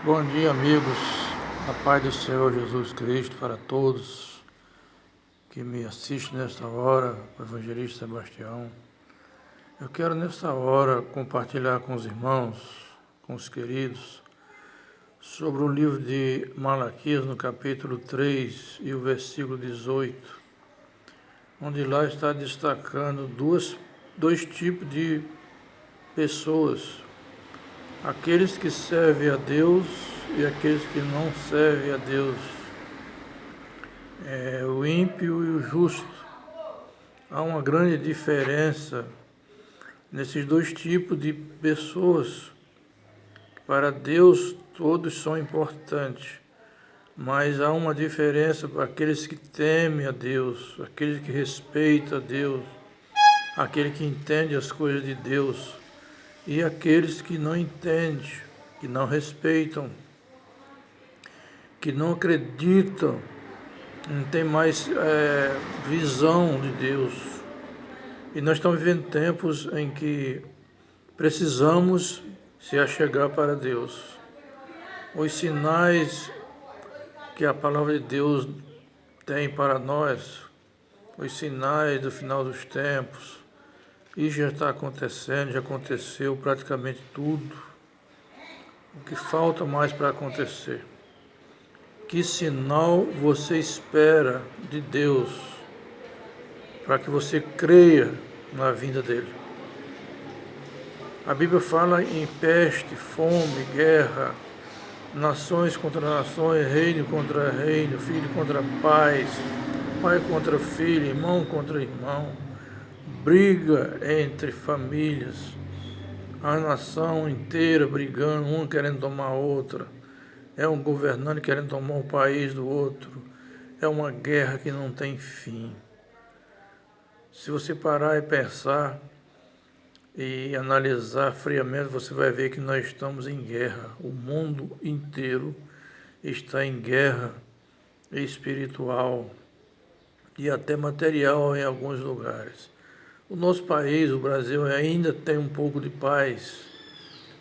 Bom dia, amigos. A paz do Senhor Jesus Cristo para todos que me assistem nesta hora, o evangelista Sebastião. Eu quero nesta hora compartilhar com os irmãos, com os queridos, sobre o livro de Malaquias, no capítulo 3 e o versículo 18, onde lá está destacando dois tipos de pessoas: aqueles que servem a Deus e aqueles que não servem a Deus, o ímpio e o justo. Há uma grande diferença nesses dois tipos de pessoas. Para Deus todos são importantes, mas há uma diferença para aqueles que temem a Deus, aqueles que respeitam a Deus, aquele que entende as coisas de Deus, e aqueles que não entendem, que não respeitam, que não acreditam, não tem mais visão de Deus. E nós estamos vivendo tempos em que precisamos se achegar para Deus. Os sinais que a palavra de Deus tem para nós, os sinais do final dos tempos, isso já está acontecendo, já aconteceu praticamente tudo. O que falta mais para acontecer? Que sinal você espera de Deus para que você creia na vinda dele? A Bíblia fala em peste, fome, guerra, nações contra nações, reino contra reino, filho contra pais, pai contra filho, irmão contra irmão, briga entre famílias, a nação inteira brigando, um querendo tomar a outra, é um governante querendo tomar o país do outro, é uma guerra que não tem fim. Se você parar e pensar e analisar friamente, você vai ver que nós estamos em guerra. O mundo inteiro está em guerra espiritual e até material em alguns lugares. O nosso país, o Brasil, ainda tem um pouco de paz,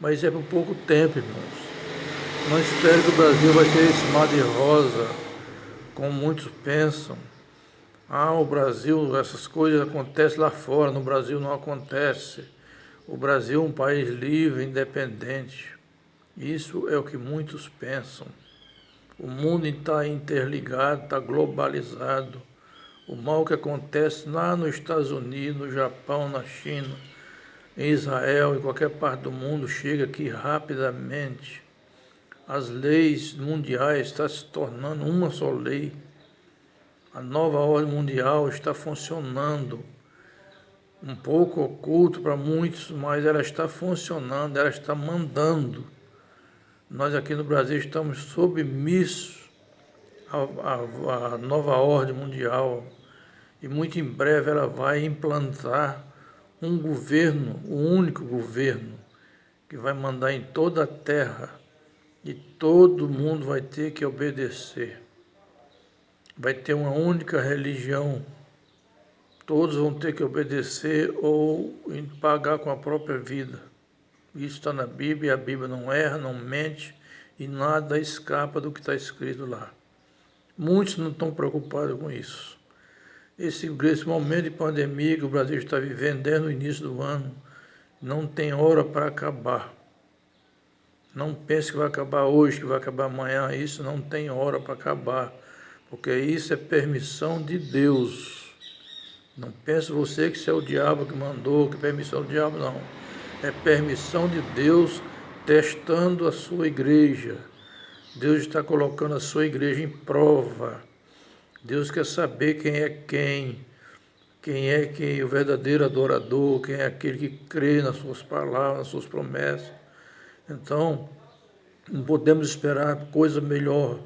mas é por pouco tempo, irmãos. Não espero que o Brasil vai ser esse mar de rosa, como muitos pensam. O Brasil, essas coisas acontecem lá fora, no Brasil não acontece. O Brasil é um país livre, independente. Isso é o que muitos pensam. O mundo está interligado, está globalizado. O mal que acontece lá nos Estados Unidos, no Japão, na China, em Israel, em qualquer parte do mundo, chega aqui rapidamente. As leis mundiais estão se tornando uma só lei. A nova ordem mundial está funcionando. Um pouco oculto para muitos, mas ela está funcionando, ela está mandando. Nós aqui no Brasil estamos submissos à nova ordem mundial e muito em breve ela vai implantar um governo, o único governo, que vai mandar em toda a terra e todo mundo vai ter que obedecer. Vai ter uma única religião. Todos vão ter que obedecer ou pagar com a própria vida. Isso está na Bíblia, e a Bíblia não erra, não mente e nada escapa do que está escrito lá. Muitos não estão preocupados com isso. Esse momento de pandemia que o Brasil está vivendo desde o início do ano, não tem hora para acabar. Não pense que vai acabar hoje, que vai acabar amanhã. Isso não tem hora para acabar, porque isso é permissão de Deus. Não pense você que isso é o diabo que mandou, que permissão do diabo, não. É permissão de Deus testando a sua igreja. Deus está colocando a sua igreja em prova. Deus quer saber quem é quem, o verdadeiro adorador, quem é aquele que crê nas suas palavras, nas suas promessas. Então, não podemos esperar coisa melhor.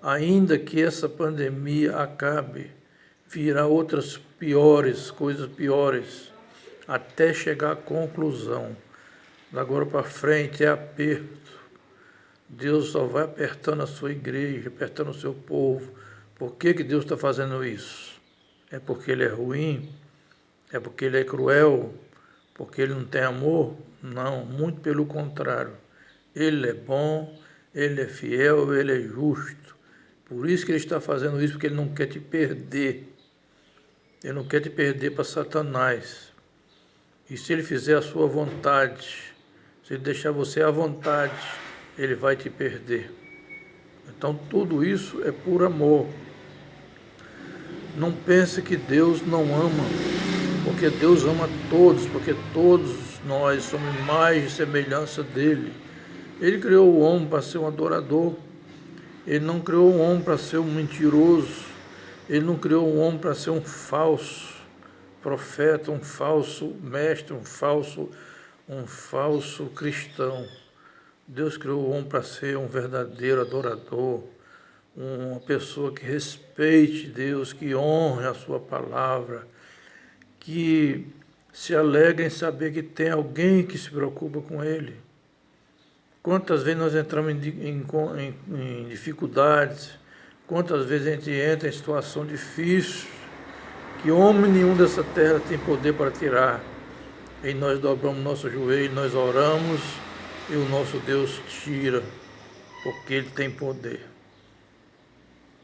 Ainda que essa pandemia acabe, virá outras piores, coisas piores, até chegar à conclusão. Da agora para frente é aperto. Deus só vai apertando a sua igreja, apertando o seu povo. Por que Deus está fazendo isso? É porque Ele é ruim? É porque Ele é cruel? Porque Ele não tem amor? Não, muito pelo contrário. Ele é bom, Ele é fiel, Ele é justo. Por isso que Ele está fazendo isso, porque Ele não quer te perder. Ele não quer te perder para Satanás. E se Ele fizer a sua vontade, se Ele deixar você à vontade, Ele vai te perder. Então tudo isso é por amor. Não pense que Deus não ama, porque Deus ama todos, porque todos nós somos imagem e semelhança dEle. Ele criou o homem para ser um adorador. Ele não criou o homem para ser um mentiroso. Ele não criou o homem para ser um falso profeta, um falso mestre, um falso cristão. Deus criou o homem para ser um verdadeiro adorador, uma pessoa que respeite Deus, que honre a sua palavra, que se alegre em saber que tem alguém que se preocupa com ele. Quantas vezes nós entramos em dificuldades, quantas vezes a gente entra em situação difícil, que homem nenhum dessa terra tem poder para tirar. E nós dobramos nosso joelho, nós oramos e o nosso Deus tira, porque Ele tem poder.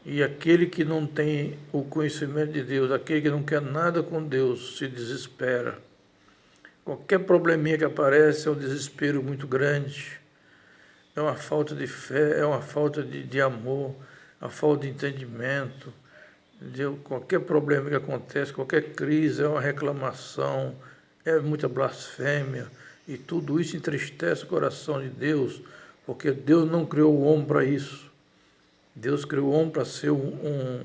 E aquele que não tem o conhecimento de Deus, aquele que não quer nada com Deus, se desespera. Qualquer probleminha que aparece é um desespero muito grande. É uma falta de fé, é uma falta de amor, a falta de entendimento. Qualquer problema que acontece, qualquer crise, é uma reclamação, é muita blasfêmia. E tudo isso entristece o coração de Deus, porque Deus não criou o homem para isso. Deus criou o homem para ser um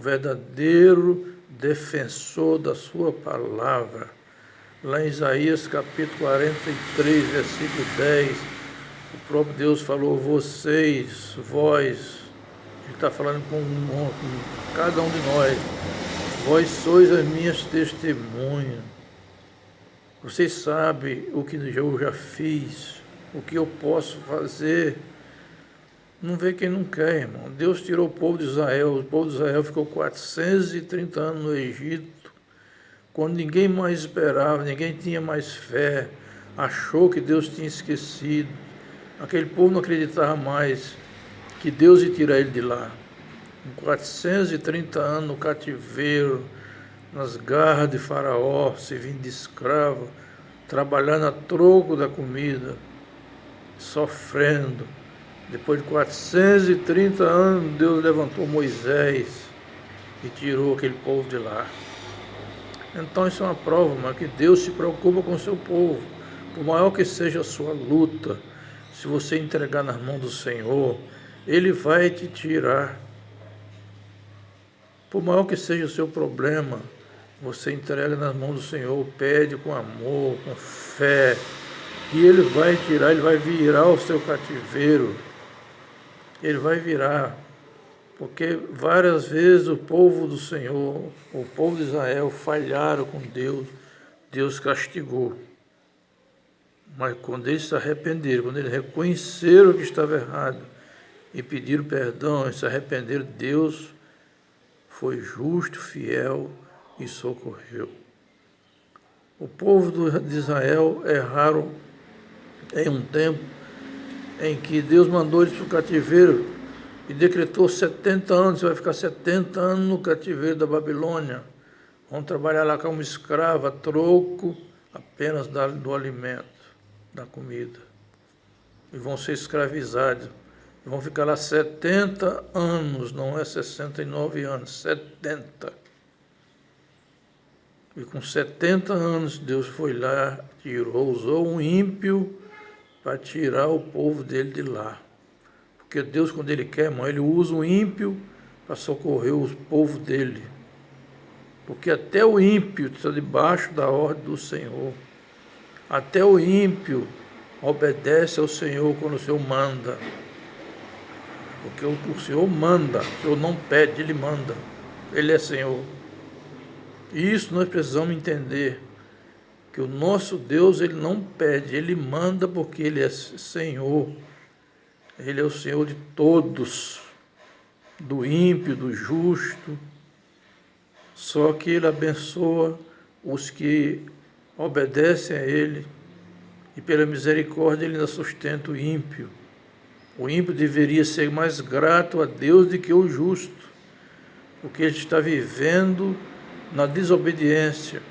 verdadeiro defensor da sua palavra. Lá em Isaías capítulo 43, versículo 10, o próprio Deus falou, vós, Ele está falando com cada um de nós, vós sois as minhas testemunhas. Vocês sabem o que eu já fiz, o que eu posso fazer. Não vê quem não quer, irmão. Deus tirou o povo de Israel. O povo de Israel ficou 430 anos no Egito, quando ninguém mais esperava, ninguém tinha mais fé, achou que Deus tinha esquecido. Aquele povo não acreditava mais que Deus ia tirar ele de lá. Com 430 anos no cativeiro, nas garras de Faraó, servindo de escravo, trabalhando a troco da comida, sofrendo. Depois de 430 anos, Deus levantou Moisés e tirou aquele povo de lá. Então isso é uma prova, mas que Deus se preocupa com o seu povo. Por maior que seja a sua luta, se você entregar nas mãos do Senhor, Ele vai te tirar. Por maior que seja o seu problema, você entrega nas mãos do Senhor, pede com amor, com fé, que Ele vai tirar, Ele vai virar o seu cativeiro. Ele vai virar, porque várias vezes o povo do Senhor, o povo de Israel falharam com Deus, Deus castigou. Mas quando eles se arrependeram, quando eles reconheceram que estava errado e pediram perdão e se arrependeram, Deus foi justo, fiel e socorreu. O povo de Israel erraram em um tempo em que Deus mandou eles para o cativeiro e decretou 70 anos, você vai ficar 70 anos no cativeiro da Babilônia. Vão trabalhar lá como escravo, a troco apenas do alimento, da comida. E vão ser escravizados. E vão ficar lá 70 anos, não é 69 anos, 70. E com 70 anos Deus foi lá, tirou, usou um ímpio para tirar o povo dele de lá. Porque Deus, quando Ele quer, irmão, Ele usa o ímpio para socorrer o povo dele. Porque até o ímpio está debaixo da ordem do Senhor. Até o ímpio obedece ao Senhor quando o Senhor manda. Porque o Senhor manda, o Senhor não pede, Ele manda. Ele é Senhor. E isso nós precisamos entender. Que o nosso Deus, Ele não pede, Ele manda porque Ele é Senhor. Ele é o Senhor de todos, do ímpio, do justo. Só que Ele abençoa os que obedecem a Ele. E pela misericórdia Ele ainda sustenta o ímpio. O ímpio deveria ser mais grato a Deus do que o justo, porque ele está vivendo na desobediência,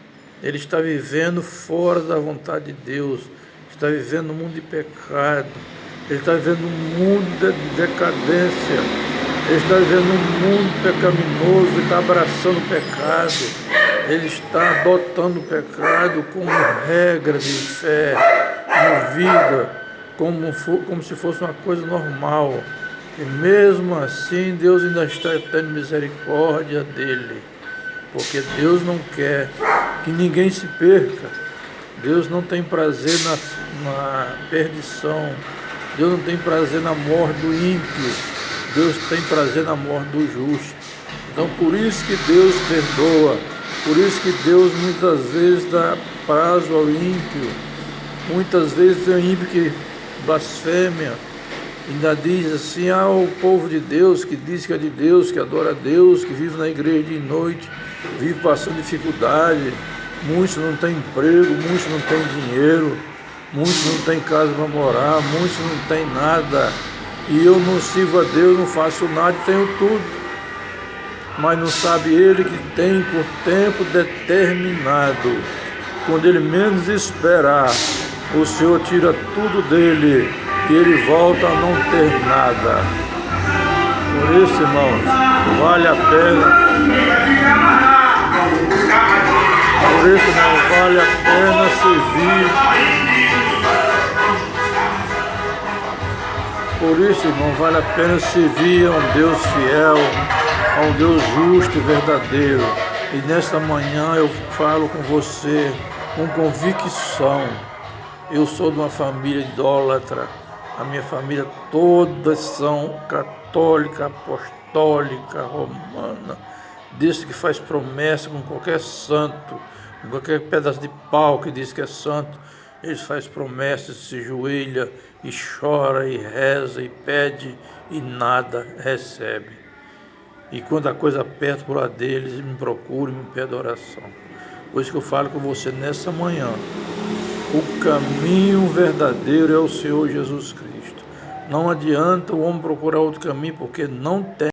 ele está vivendo fora da vontade de Deus, está vivendo no mundo de pecado, ele está vivendo um mundo de decadência, ele está vivendo um mundo pecaminoso, ele está abraçando o pecado, ele está adotando o pecado como regra de fé, como vida, como se fosse uma coisa normal. E mesmo assim Deus ainda está tendo misericórdia dele, porque Deus não quer que ninguém se perca. Deus não tem prazer na perdição, Deus não tem prazer na morte do ímpio, Deus tem prazer na morte do justo. Então por isso que Deus perdoa, por isso que Deus muitas vezes dá prazo ao ímpio, muitas vezes tem um ímpio que blasfêmia, ainda diz assim, o povo de Deus, que diz que é de Deus, que adora a Deus, que vive na igreja de noite, vive passando dificuldade, muitos não têm emprego, muitos não têm dinheiro, muitos não têm casa para morar, muitos não têm nada, e eu não sirvo a Deus, não faço nada e tenho tudo. Mas não sabe ele que tem por tempo determinado, quando ele menos esperar, o Senhor tira tudo dele e ele volta a não ter nada. Por isso, irmãos, vale a pena. Por isso, irmãos, vale a pena servir. Por isso, irmão, vale a pena servir a um Deus fiel, a um Deus justo e verdadeiro. E nesta manhã eu falo com você com convicção. Eu sou de uma família idólatra, a minha família todas são católica, apostólica, romana, desse que faz promessa com qualquer santo, com qualquer pedaço de pau que diz que é santo, eles fazem promessas, se joelha e chora e reza e pede e nada recebe. E quando a coisa aperta por lá deles, me procuram e me pedem oração. Por isso que eu falo com você nessa manhã. O caminho verdadeiro é o Senhor Jesus Cristo. Não adianta o homem procurar outro caminho, porque não tem.